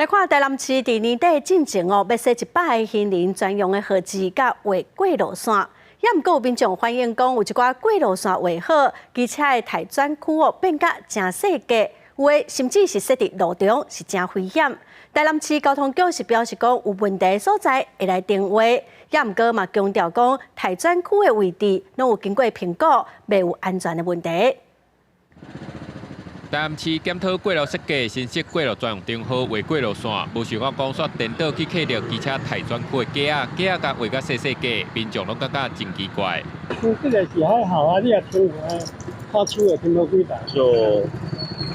来看台南市伫年底进前要设100个行人专用的号志，甲画过路线。也毋过有民众反映讲，有一寡过路线画好，而且的台转区变甲真细格，有的甚至是设伫路中，是真危险。台南市交通局是表示讲，有问题的所在会来定位，也毋过嘛强调讲，台转区的位置拢有经过评估，袂有安全的问题。台南市检讨过路设计，新设过路专用灯号画过路线，无想到公线颠倒去刻着机车台转区的架仔甲画甲细细格，民众拢感觉真奇怪。这个是还好啊，你也听他出也听不几台，就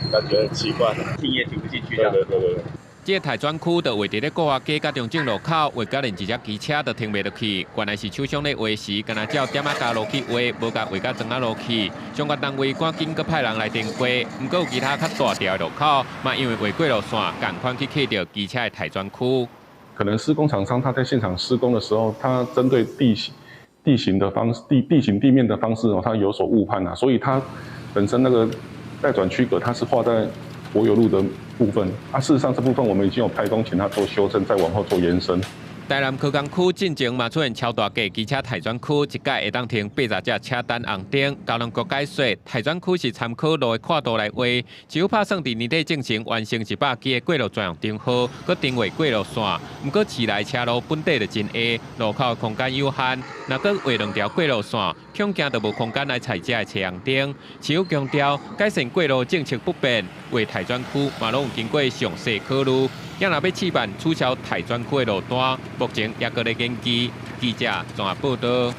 感觉很奇怪，听也听不进去。对。这个台转区就画伫咧国华街甲中正路口，画甲连一只机车都停袂落去。原来是厂商咧画时，敢若照点仔加落去画，无甲画甲装啊落去。相关单位赶紧搁派人来定过，毋过有其他较大条的路口，嘛因为画过路线，赶快去刻着机车的台转区。可能施工厂商他在现场施工的时候，他针对地形的方式、地面的方式他有所误判啊，所以他本身那个待转区隔，它是画在国有路的部分啊，事实上这部分我们已经有派工请他做修正，再往后做延伸。台南科工区进前嘛出现超大架机车台转区，一届会当停80只车单红灯。交通局解说，台转区是参考路的跨度来画，只有拍算伫年底进前完成100基的过路专用灯号，佮定位过路线。毋过市内车路本地就真矮，路口空间有限，若佮画2条过路线，恐惊就无空间来踩这的车红灯。市有强调，改善过路政策不变，为台转区嘛拢有经过详细考虑。也若要试办取消台转区的路段，目前也搁咧研究。记者综合报道。